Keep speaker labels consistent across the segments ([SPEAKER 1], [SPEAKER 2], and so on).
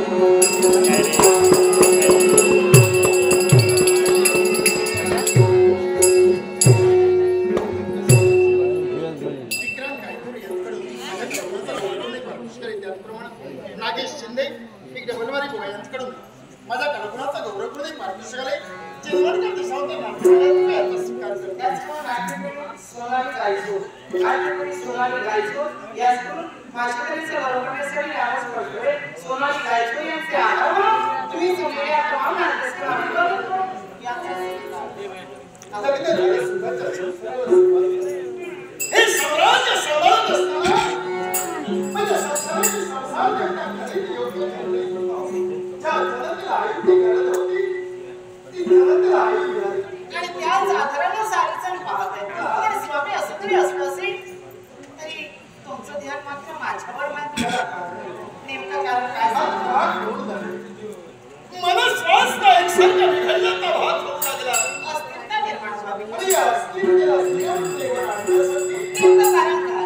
[SPEAKER 1] नागेश शिंदे इकडे बनवारी गोवा यांच्याकडून माझा कलागुणाचा गौरव करून एक पारितोषिक आले जेवण करते सावंत नाट्यकला स्वीकार करतात
[SPEAKER 2] सोनाली गायचो याचकडून माझ्याकडे वरवण्यासाठी आवाज करतोय सोनाली गायचो यांचे आभार तुम्ही सगळ्या
[SPEAKER 1] आता मी तर सुद्धा हे साम्राज्य सांभाळत असताना म्हणजे संसाराची संसार करण्यासाठी योग्य ज्या धनतेला आयुष्य करत होती ती धनतेला आयुष्य
[SPEAKER 2] आणि त्याच आधाराने सारे जण पाहत आहेत तर स्वामी असं तरी असलं असेल तरी तुमचं ध्यान मात्र माझ्यावर नेमकं कारण काय
[SPEAKER 1] मला श्वास का एकसारखा निघाल्याचा भात होऊ लागला
[SPEAKER 2] अस्तित्व निर्माण व्हावी
[SPEAKER 1] आणि या अस्तित्वाला स्नेहदेवाला आणण्यासाठी
[SPEAKER 2] नेमकं कारण काय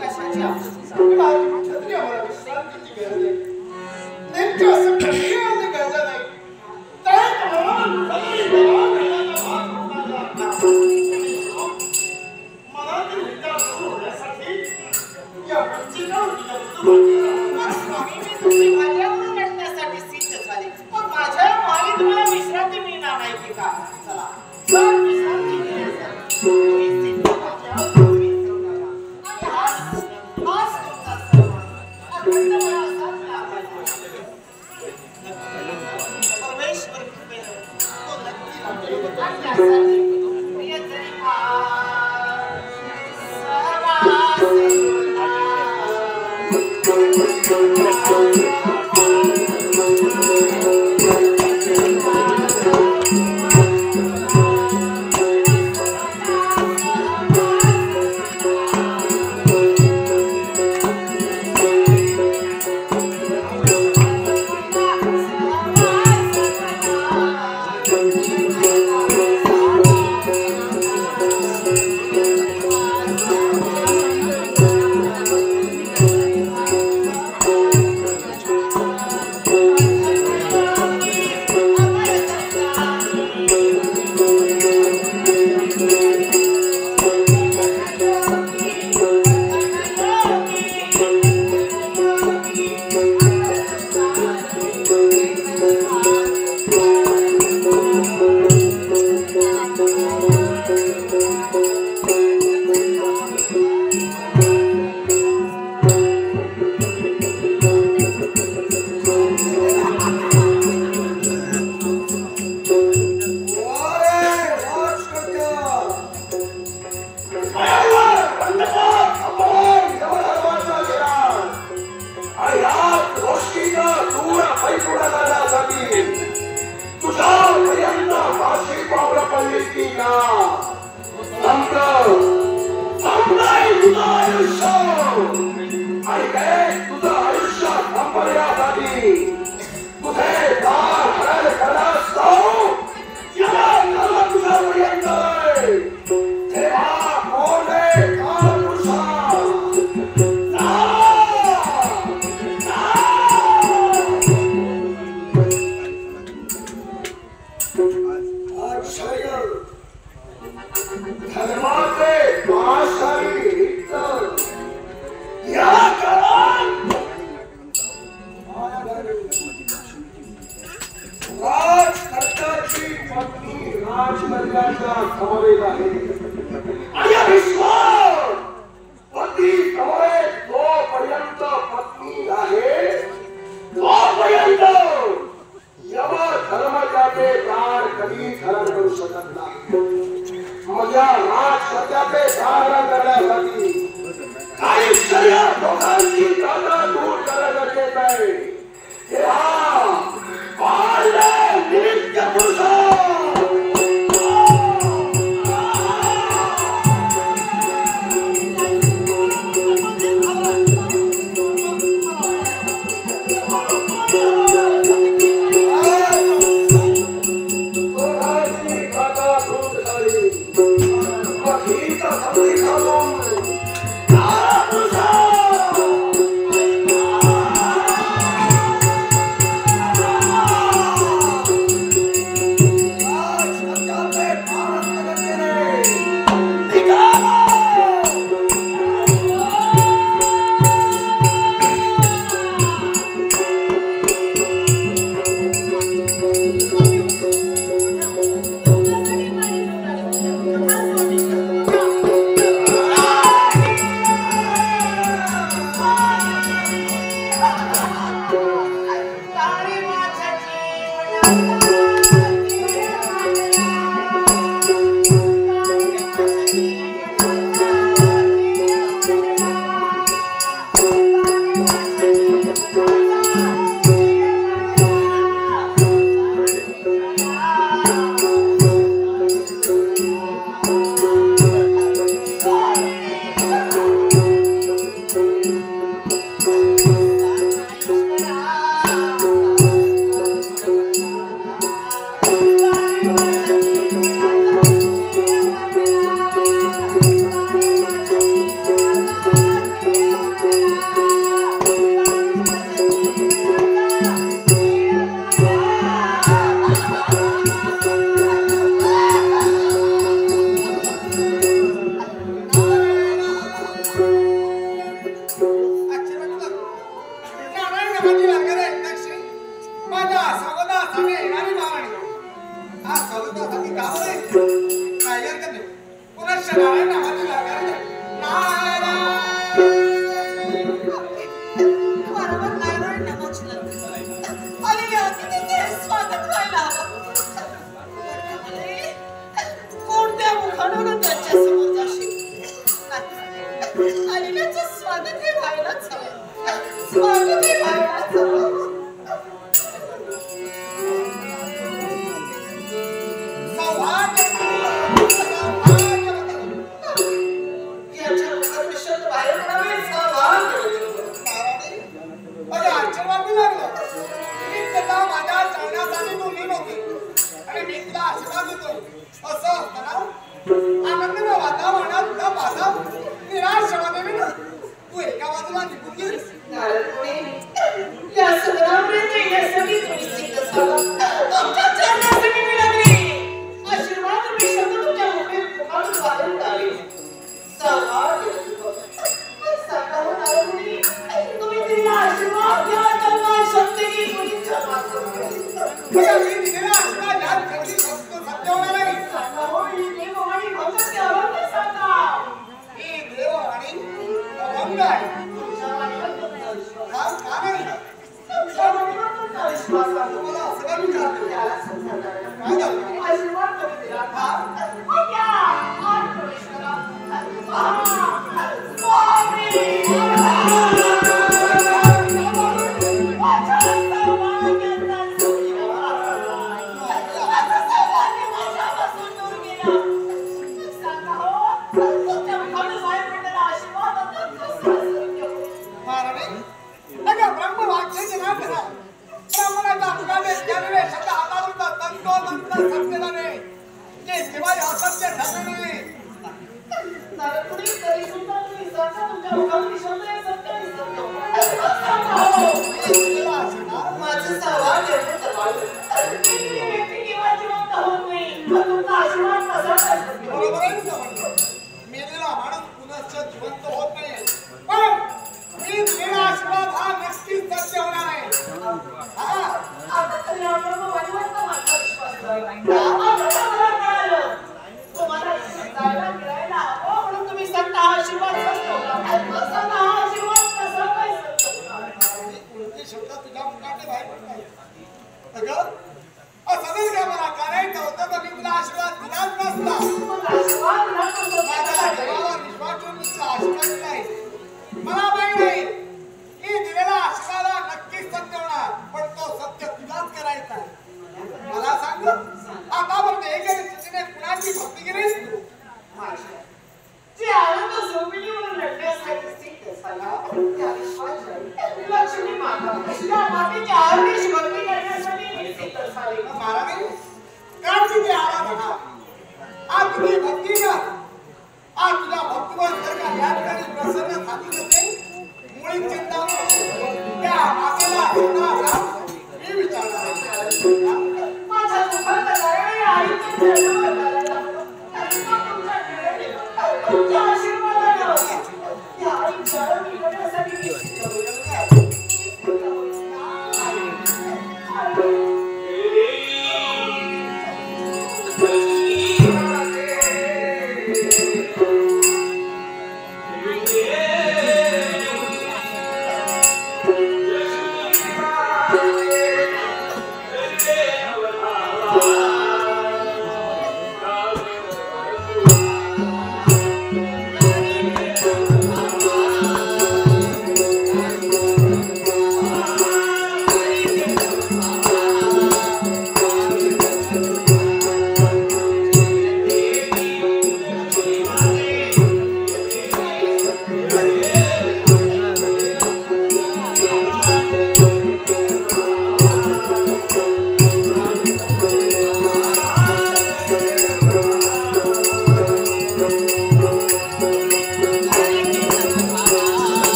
[SPEAKER 1] कशाची छत्री आम्हाला विश्रांतीची गरज आहे नेमकं असं कधी गरज नाही मला ते विचार सुरू होण्यासाठी या
[SPEAKER 2] तुम्ही माझ्यावरून लढण्यासाठी सिद्ध झाले पण माझ्या मागे तुम्हाला विश्रांती मिळणार नाही की का चला विश्रांती घेण्यासाठी
[SPEAKER 3] माझी लागले दक्षिण माझ्या स्वागतासाठी येणारी मागणी हा स्वागतासाठी गाव नाही काय हरकत नाही पुन्हा नारायण नावाची लागले
[SPEAKER 2] बरोबर नारायण नावाची लागले आलेले होते त्याचे स्वागत व्हायला हवं कोणत्या मुखानं त्यांच्या समोर जाशील आलेल्याचं स्वागत हे व्हायलाच हवं स्वागत हे व्हायलाच हवं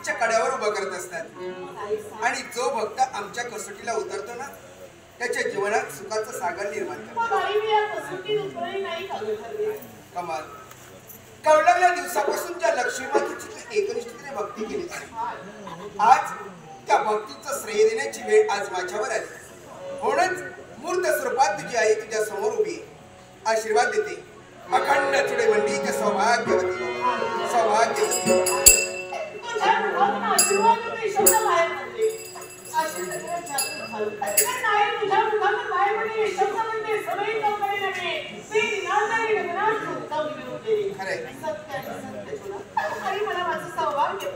[SPEAKER 3] तुमच्या कड्यावर उभं करत असतात आणि जो भक्त आमच्या कसोटीला उतरतो ना त्याच्या जीवनात सुखाचं सागर निर्माण करतो. कमाल. कवळल्या दिवसापासून ज्या लक्ष्मी मातेची एकनिष्ठतेने भक्ती केली आज त्या भक्तीचं श्रेय देण्याची वेळ आज माझ्यावर आली. म्हणूनच मूर्त स्वरूपात तुझी आई तुझ्या समोर उभी आशीर्वाद देते. अखंड चुडे मंडी ते सौभाग्यवती सौभाग्यवती.
[SPEAKER 2] खरंय. मला माझं सौभाग्य